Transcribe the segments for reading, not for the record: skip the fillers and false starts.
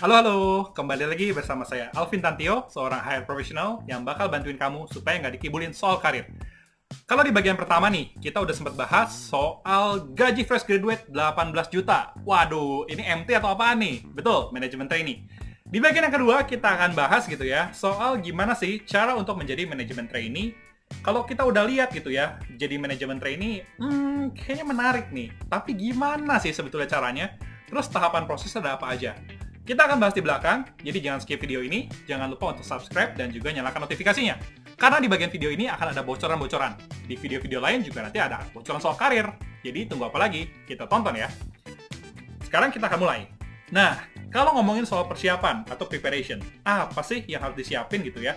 Halo, halo. Kembali lagi bersama saya, Alvin Tantio, seorang HR professional yang bakal bantuin kamu supaya nggak dikibulin soal karir. Kalau di bagian pertama nih, kita udah sempat bahas soal gaji fresh graduate 18 juta. Waduh, ini MT atau apaan nih? Betul, manajemen trainee. Di bagian yang kedua, kita akan bahas gitu ya, soal gimana sih cara untuk menjadi manajemen trainee. Kalau kita udah lihat gitu ya, jadi manajemen trainee, kayaknya menarik nih. Tapi gimana sih sebetulnya caranya? Terus tahapan prosesnya ada apa aja? Kita akan bahas di belakang, jadi jangan skip video ini, jangan lupa untuk subscribe dan juga nyalakan notifikasinya. Karena di bagian video ini akan ada bocoran-bocoran. Di video-video lain juga nanti ada bocoran soal karir. Jadi tunggu apa lagi? Kita tonton ya. Sekarang kita akan mulai. Nah, kalau ngomongin soal persiapan atau preparation, apa sih yang harus disiapin gitu ya?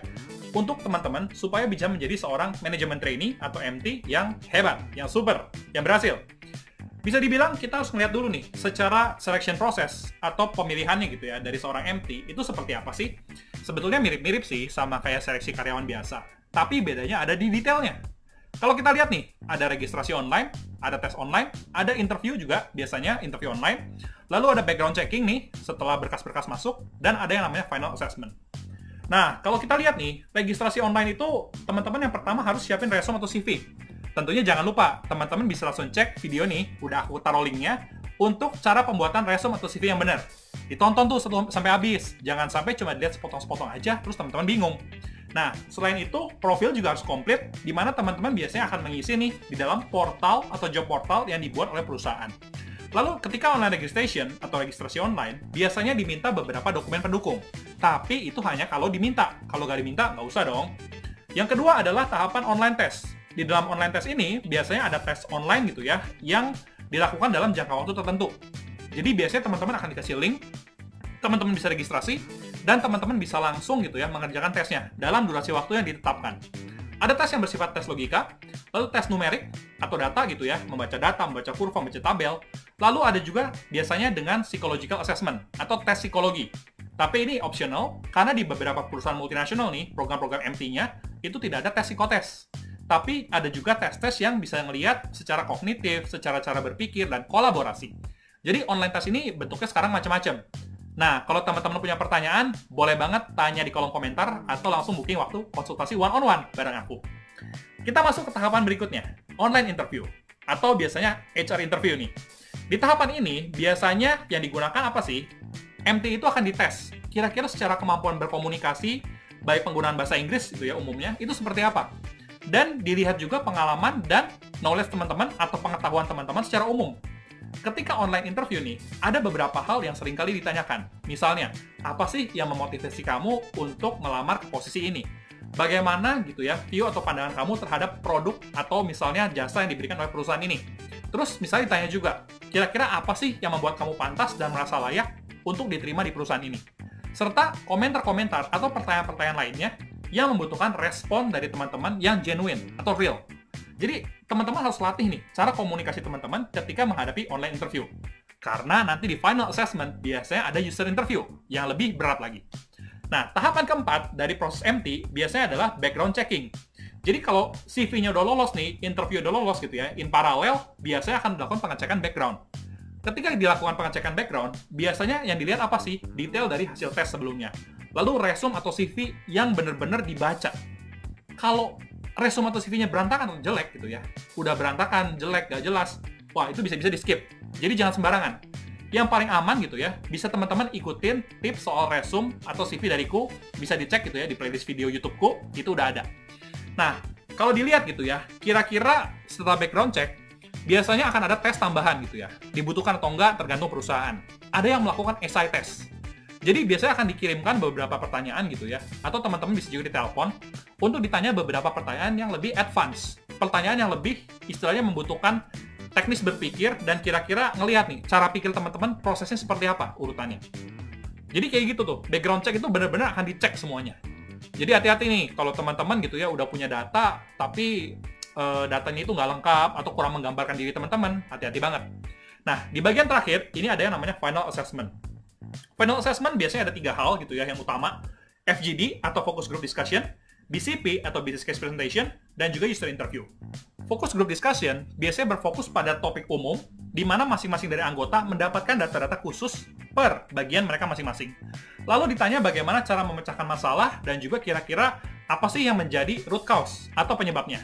Untuk teman-teman supaya bisa menjadi seorang manajemen trainee atau MT yang hebat, yang super, yang berhasil. Bisa dibilang kita harus ngeliat dulu nih, secara selection process atau pemilihannya gitu ya, dari seorang MT, itu seperti apa sih? Sebetulnya mirip-mirip sih sama kayak seleksi karyawan biasa, tapi bedanya ada di detailnya. Kalau kita lihat nih, ada registrasi online, ada tes online, ada interview juga, biasanya interview online, lalu ada background checking nih, setelah berkas-berkas masuk, dan ada yang namanya final assessment. Nah, kalau kita lihat nih, registrasi online itu, teman-teman yang pertama harus siapin resume atau CV. Tentunya jangan lupa, teman-teman bisa langsung cek video nih, udah aku taruh linknya, untuk cara pembuatan resume atau CV yang benar. Ditonton tuh sampai habis, jangan sampai cuma dilihat sepotong-sepotong aja, terus teman-teman bingung. Nah, selain itu, profil juga harus komplit, di mana teman-teman biasanya akan mengisi nih, di dalam portal atau job portal yang dibuat oleh perusahaan. Lalu, ketika online registration atau registrasi online, biasanya diminta beberapa dokumen pendukung. Tapi itu hanya kalau diminta, kalau nggak diminta, nggak usah dong. Yang kedua adalah tahapan online test. Di dalam online test ini, biasanya ada tes online gitu ya, yang dilakukan dalam jangka waktu tertentu. Jadi biasanya teman-teman akan dikasih link, teman-teman bisa registrasi, dan teman-teman bisa langsung gitu ya, mengerjakan tesnya dalam durasi waktu yang ditetapkan. Ada tes yang bersifat tes logika, lalu tes numerik atau data gitu ya, membaca data, membaca kurva, membaca tabel. Lalu ada juga biasanya dengan psychological assessment atau tes psikologi. Tapi ini optional, karena di beberapa perusahaan multinasional nih, program-program MT-nya, itu tidak ada tes psikotes. Tapi ada juga tes-tes yang bisa ngelihat secara kognitif, secara cara berpikir, dan kolaborasi. Jadi online test ini bentuknya sekarang macam-macam. Nah, kalau teman-teman punya pertanyaan, boleh banget tanya di kolom komentar atau langsung booking waktu konsultasi one-on-one bareng aku. Kita masuk ke tahapan berikutnya, online interview. Atau biasanya HR interview nih. Di tahapan ini, biasanya yang digunakan apa sih? MT itu akan dites. Kira-kira secara kemampuan berkomunikasi, baik penggunaan bahasa Inggris gitu ya umumnya, itu seperti apa? Dan dilihat juga pengalaman dan knowledge teman-teman atau pengetahuan teman-teman secara umum. Ketika online interview nih, ada beberapa hal yang seringkali ditanyakan. Misalnya, apa sih yang memotivasi kamu untuk melamar ke posisi ini? Bagaimana gitu ya, view atau pandangan kamu terhadap produk atau misalnya jasa yang diberikan oleh perusahaan ini? Terus misalnya ditanya juga, kira-kira apa sih yang membuat kamu pantas dan merasa layak untuk diterima di perusahaan ini? Serta komentar-komentar atau pertanyaan-pertanyaan lainnya yang membutuhkan respon dari teman-teman yang genuine atau real. Jadi, teman-teman harus latih nih cara komunikasi teman-teman ketika menghadapi online interview. Karena nanti di final assessment biasanya ada user interview yang lebih berat lagi. Nah, tahapan keempat dari proses MT biasanya adalah background checking. Jadi kalau CV-nya udah lolos nih, interview udah lolos gitu ya, in parallel biasanya akan dilakukan pengecekan background. Ketika dilakukan pengecekan background, biasanya yang dilihat apa sih? Detail dari hasil tes sebelumnya. Lalu resume atau CV yang benar-benar dibaca. Kalau resume atau CV-nya berantakan atau jelek gitu ya, udah berantakan, jelek, gak jelas, wah itu bisa-bisa di-skip. Jadi jangan sembarangan. Yang paling aman gitu ya, bisa teman-teman ikutin tips soal resume atau CV dariku, bisa dicek gitu ya di playlist video YouTube-ku, itu udah ada. Nah, kalau dilihat gitu ya, kira-kira setelah background check, biasanya akan ada tes tambahan gitu ya. Dibutuhkan atau enggak tergantung perusahaan. Ada yang melakukan essay test. Jadi biasanya akan dikirimkan beberapa pertanyaan gitu ya, atau teman-teman bisa juga ditelepon untuk ditanya beberapa pertanyaan yang lebih advance. Pertanyaan yang lebih istilahnya membutuhkan teknis berpikir dan kira-kira ngelihat nih, cara pikir teman-teman prosesnya seperti apa urutannya. Jadi kayak gitu tuh, background check itu benar-benar akan dicek semuanya. Jadi hati-hati nih, kalau teman-teman gitu ya udah punya data, tapi datanya itu nggak lengkap atau kurang menggambarkan diri teman-teman, hati-hati banget. Nah, di bagian terakhir, ini ada yang namanya final assessment. Final assessment biasanya ada 3 hal gitu ya yang utama. FGD atau Focus Group Discussion, BCP atau Business Case Presentation, dan juga user interview. Focus Group Discussion biasanya berfokus pada topik umum, di mana masing-masing dari anggota mendapatkan data-data khusus per bagian mereka masing-masing. Lalu ditanya bagaimana cara memecahkan masalah dan juga kira-kira apa sih yang menjadi root cause atau penyebabnya.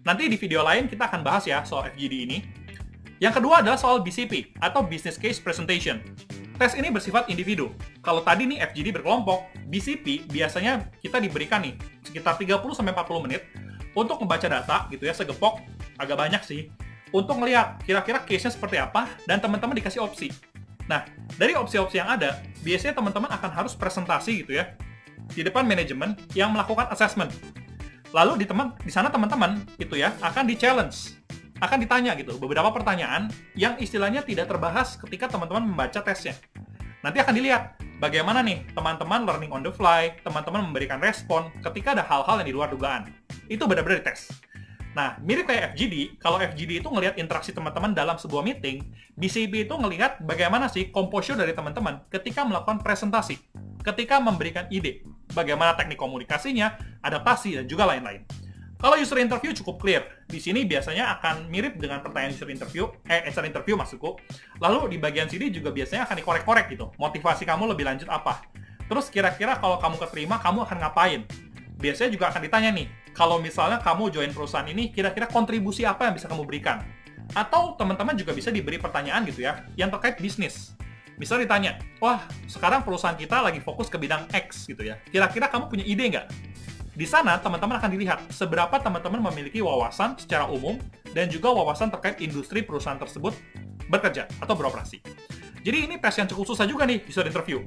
Nanti di video lain kita akan bahas ya soal FGD ini. Yang kedua adalah soal BCP atau Business Case Presentation. Tes ini bersifat individu. Kalau tadi nih FGD berkelompok, BCP biasanya kita diberikan nih sekitar 30-40 menit untuk membaca data gitu ya, segepok, agak banyak sih, untuk melihat kira-kira case-nya seperti apa, dan teman-teman dikasih opsi. Nah, dari opsi-opsi yang ada, biasanya teman-teman akan harus presentasi gitu ya, di depan manajemen yang melakukan assessment. Lalu di sana teman-teman itu ya akan di-challenge, akan ditanya gitu, beberapa pertanyaan yang istilahnya tidak terbahas ketika teman-teman membaca tesnya. Nanti akan dilihat bagaimana nih teman-teman learning on the fly, teman-teman memberikan respon ketika ada hal-hal yang di luar dugaan. Itu benar-benar dites. Nah, mirip kayak FGD, kalau FGD itu ngelihat interaksi teman-teman dalam sebuah meeting, BCP itu ngelihat bagaimana sih composure dari teman-teman ketika melakukan presentasi, ketika memberikan ide, bagaimana teknik komunikasinya, adaptasi, dan juga lain-lain. Kalau user interview cukup clear. Di sini biasanya akan mirip dengan pertanyaan user interview maksudku. Lalu di bagian sini juga biasanya akan dikorek-korek gitu. Motivasi kamu lebih lanjut apa? Terus kira-kira kalau kamu keterima, kamu akan ngapain? Biasanya juga akan ditanya nih, kalau misalnya kamu join perusahaan ini, kira-kira kontribusi apa yang bisa kamu berikan? Atau teman-teman juga bisa diberi pertanyaan gitu ya, yang terkait bisnis. Misal ditanya, wah sekarang perusahaan kita lagi fokus ke bidang X gitu ya. Kira-kira kamu punya ide nggak? Di sana teman-teman akan dilihat seberapa teman-teman memiliki wawasan secara umum dan juga wawasan terkait industri perusahaan tersebut bekerja atau beroperasi. Jadi ini tes yang cukup susah juga nih user interview.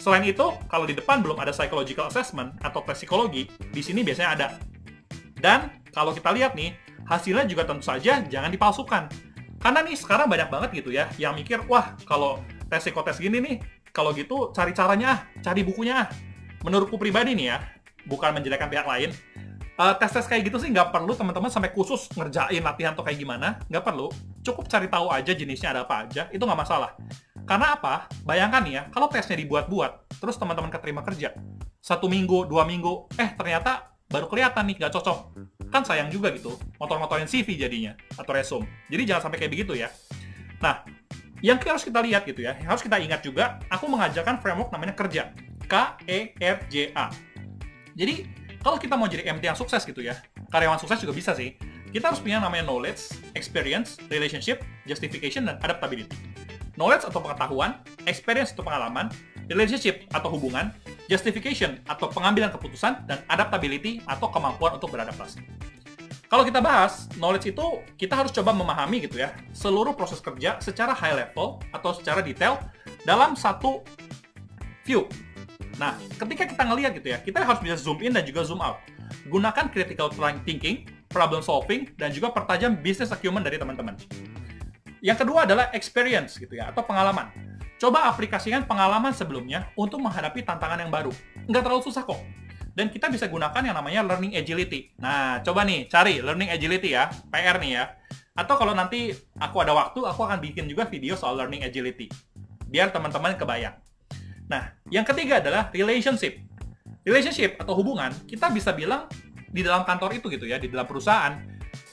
Selain itu, kalau di depan belum ada psychological assessment atau tes psikologi, di sini biasanya ada. Dan kalau kita lihat nih, hasilnya juga tentu saja jangan dipalsukan. Karena nih sekarang banyak banget gitu ya yang mikir, wah kalau tes psikotes gini nih, kalau gitu cari caranya cari bukunya Menurutku pribadi nih ya, bukan menjelekkan pihak lain, tes-tes kayak gitu sih nggak perlu teman-teman sampai khusus ngerjain latihan atau kayak gimana, nggak perlu. Cukup cari tahu aja jenisnya ada apa aja, itu nggak masalah. Karena apa? Bayangkan ya, kalau tesnya dibuat-buat, terus teman-teman keterima kerja, 1 minggu, 2 minggu, ternyata baru kelihatan nih nggak cocok. Kan sayang juga gitu, motor-motorin CV jadinya, atau resume. Jadi jangan sampai kayak begitu ya. Nah, yang harus kita lihat gitu ya, yang harus kita ingat juga, aku mengajarkan framework namanya kerja. KERJA. Jadi, kalau kita mau jadi MT yang sukses gitu ya, karyawan sukses juga bisa sih, kita harus punya namanya knowledge, experience, relationship, justification, dan adaptability. Knowledge atau pengetahuan, experience atau pengalaman, relationship atau hubungan, justification atau pengambilan keputusan, dan adaptability atau kemampuan untuk beradaptasi. Kalau kita bahas, knowledge itu kita harus coba memahami gitu ya, seluruh proses kerja secara high level atau secara detail dalam satu view. Nah, ketika kita ngelihat gitu ya, kita harus bisa zoom in dan juga zoom out. Gunakan critical thinking, problem solving, dan juga pertajam business acumen dari teman-teman. Yang kedua adalah experience gitu ya, atau pengalaman. Coba aplikasikan pengalaman sebelumnya untuk menghadapi tantangan yang baru. Nggak terlalu susah kok. Dan kita bisa gunakan yang namanya learning agility. Nah, coba nih cari learning agility ya, PR nih ya. Atau kalau nanti aku ada waktu, aku akan bikin juga video soal learning agility. Biar teman-teman kebayang. Nah, yang ketiga adalah relationship. Relationship atau hubungan, kita bisa bilang di dalam kantor itu gitu ya, di dalam perusahaan,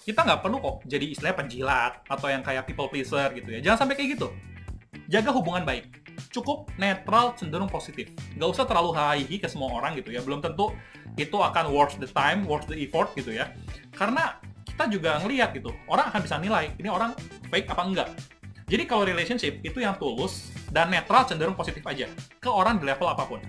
kita nggak perlu kok jadi istilahnya penjilat atau yang kayak people pleaser gitu ya. Jangan sampai kayak gitu. Jaga hubungan baik. Cukup netral, cenderung positif. Nggak usah terlalu haihi ke semua orang gitu ya. Belum tentu itu akan worth the time, worth the effort gitu ya. Karena kita juga ngelihat gitu, orang akan bisa nilai, ini orang fake apa enggak. Jadi kalau relationship itu yang tulus dan netral, cenderung positif aja ke orang di level apapun.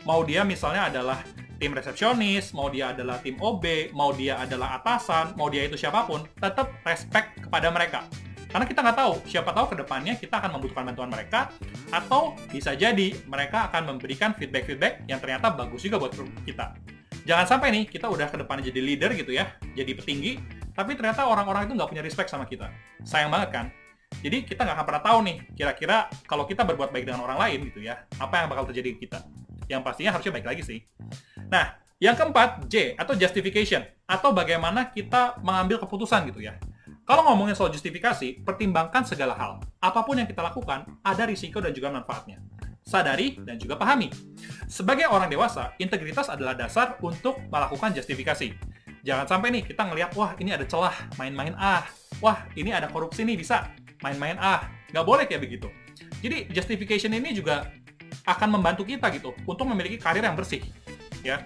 Mau dia misalnya adalah tim resepsionis, mau dia adalah tim OB, mau dia adalah atasan, mau dia itu siapapun, tetap respect kepada mereka. Karena kita nggak tahu, siapa tahu ke depannya kita akan membutuhkan bantuan mereka, atau bisa jadi mereka akan memberikan feedback-feedback yang ternyata bagus juga buat kita. Jangan sampai nih, kita udah ke depannya jadi leader gitu ya, jadi petinggi, tapi ternyata orang-orang itu nggak punya respect sama kita. Sayang banget kan? Jadi kita nggak akan pernah tahu nih, kira-kira kalau kita berbuat baik dengan orang lain gitu ya, apa yang bakal terjadi ke kita. Yang pastinya harusnya baik lagi sih. Nah, yang keempat, J, atau justification, atau bagaimana kita mengambil keputusan gitu ya. Kalau ngomongin soal justifikasi, pertimbangkan segala hal. Apapun yang kita lakukan, ada risiko dan juga manfaatnya. Sadari dan juga pahami. Sebagai orang dewasa, integritas adalah dasar untuk melakukan justifikasi. Jangan sampai nih kita ngelihat, wah ini ada celah, main-main wah ini ada korupsi nih bisa, main-main Nggak boleh kayak begitu. Jadi justification ini juga akan membantu kita gitu untuk memiliki karir yang bersih, ya.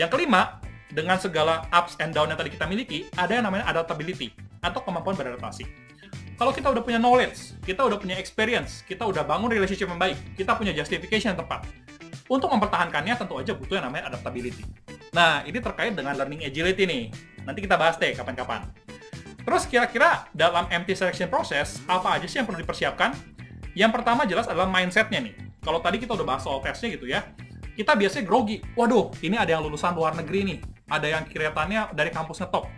Yang kelima, dengan segala ups and down yang tadi kita miliki, ada yang namanya adaptability atau kemampuan beradaptasi. Kalau kita udah punya knowledge, kita udah punya experience, kita udah bangun relationship yang baik, kita punya justification yang tepat. Untuk mempertahankannya tentu aja butuh yang namanya adaptability. Nah, ini terkait dengan learning agility nih. Nanti kita bahas deh kapan-kapan. Terus kira-kira dalam MT selection process, apa aja sih yang perlu dipersiapkan? Yang pertama jelas adalah mindset-nya nih. Kalau tadi kita udah bahas soal tesnya gitu ya, kita biasanya grogi. Waduh, ini ada yang lulusan luar negeri nih. Ada yang kelihatannya dari kampusnya top.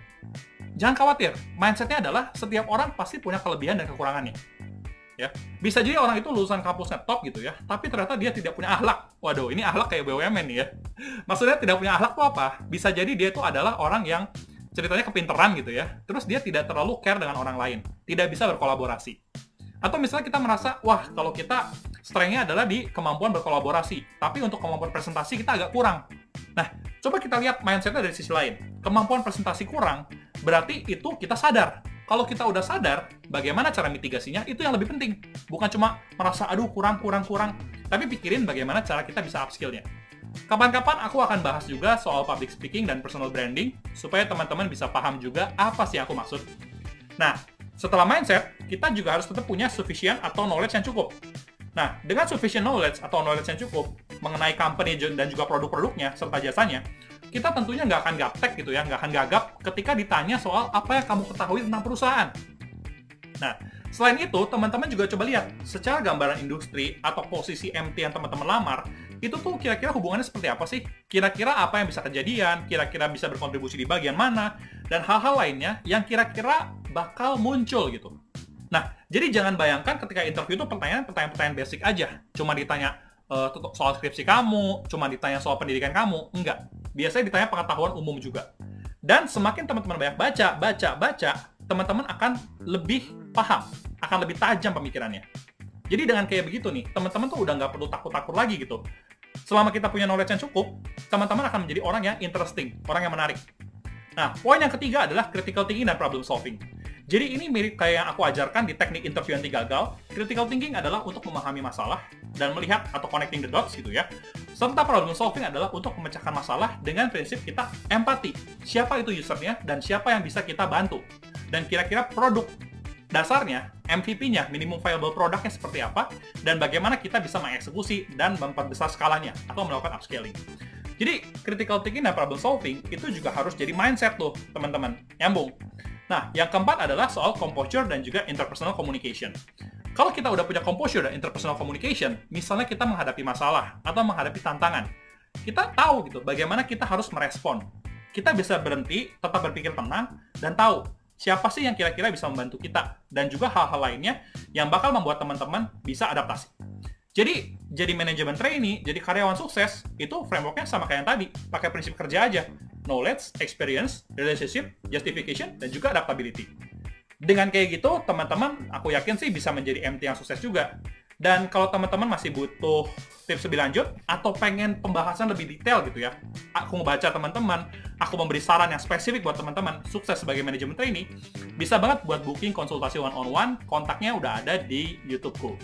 Jangan khawatir, mindset-nya adalah setiap orang pasti punya kelebihan dan kekurangannya. Ya, bisa jadi orang itu lulusan kampusnya top gitu ya, tapi ternyata dia tidak punya akhlak. Waduh, ini akhlak kayak BUMN nih ya. Maksudnya tidak punya akhlak tuh apa? Bisa jadi dia itu adalah orang yang ceritanya kepinteran gitu ya, terus dia tidak terlalu care dengan orang lain, tidak bisa berkolaborasi. Atau misalnya kita merasa, wah kalau kita strength-nya adalah di kemampuan berkolaborasi, tapi untuk kemampuan presentasi kita agak kurang. Nah, coba kita lihat mindset-nya dari sisi lain. Kemampuan presentasi kurang, berarti itu kita sadar. Kalau kita udah sadar, bagaimana cara mitigasinya, itu yang lebih penting. Bukan cuma merasa, aduh kurang, tapi pikirin bagaimana cara kita bisa upskill-nya. Kapan-kapan aku akan bahas juga soal public speaking dan personal branding, supaya teman-teman bisa paham juga apa sih yang aku maksud. Nah, setelah mindset, kita juga harus tetap punya sufficient atau knowledge yang cukup. Nah, dengan sufficient knowledge atau knowledge yang cukup mengenai company dan juga produk-produknya serta jasanya, kita tentunya nggak akan gaptek gitu ya, nggak akan gagap ketika ditanya soal apa yang kamu ketahui tentang perusahaan. Nah, selain itu, teman-teman juga coba lihat secara gambaran industri atau posisi MT yang teman-teman lamar, itu tuh kira-kira hubungannya seperti apa sih? Kira-kira apa yang bisa kejadian, kira-kira bisa berkontribusi di bagian mana, dan hal-hal lainnya yang kira-kira bakal muncul gitu. Nah, jadi jangan bayangkan ketika interview itu pertanyaan-pertanyaan basic aja. Cuma ditanya soal skripsi kamu, cuma ditanya soal pendidikan kamu. Enggak. Biasanya ditanya pengetahuan umum juga. Dan semakin teman-teman banyak baca, teman-teman akan lebih paham, akan lebih tajam pemikirannya. Jadi dengan kayak begitu nih, teman-teman tuh udah nggak perlu takut-takut lagi gitu. Selama kita punya knowledge yang cukup, teman-teman akan menjadi orang yang interesting, orang yang menarik. Nah, poin yang ketiga adalah critical thinking dan problem solving. Jadi ini mirip kayak yang aku ajarkan di teknik interview anti gagal. Critical thinking adalah untuk memahami masalah dan melihat atau connecting the dots gitu ya. Serta problem solving adalah untuk memecahkan masalah dengan prinsip kita empati. Siapa itu usernya dan siapa yang bisa kita bantu. Dan kira-kira produk dasarnya, MVP-nya, minimum viable productnya seperti apa, dan bagaimana kita bisa mengeksekusi dan memperbesar skalanya atau melakukan upscaling. Jadi, critical thinking dan problem solving itu juga harus jadi mindset tuh, teman-teman. Nyambung. Nah, yang keempat adalah soal composure dan juga interpersonal communication. Kalau kita udah punya composure dan interpersonal communication, misalnya kita menghadapi masalah atau menghadapi tantangan, kita tahu gitu bagaimana kita harus merespon. Kita bisa berhenti, tetap berpikir tenang, dan tahu siapa sih yang kira-kira bisa membantu kita, dan juga hal-hal lainnya yang bakal membuat teman-teman bisa adaptasi. Jadi manajemen trainee, jadi karyawan sukses, itu frameworknya sama kayak yang tadi, pakai prinsip kerja aja. Knowledge, experience, relationship, justification, dan juga adaptability. Dengan kayak gitu, teman-teman, aku yakin sih bisa menjadi MT yang sukses juga. Dan kalau teman-teman masih butuh tips lebih lanjut, atau pengen pembahasan lebih detail gitu ya, aku ngebaca teman-teman, aku memberi saran yang spesifik buat teman-teman sukses sebagai manajemen trainee, bisa banget buat booking konsultasi one-on-one, kontaknya udah ada di YouTube-ku.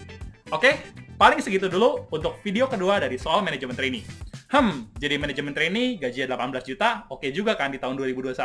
Oke, paling segitu dulu untuk video kedua dari soal manajemen trainee. Jadi manajemen trainee gajinya 18 juta, oke juga kan di tahun 2021?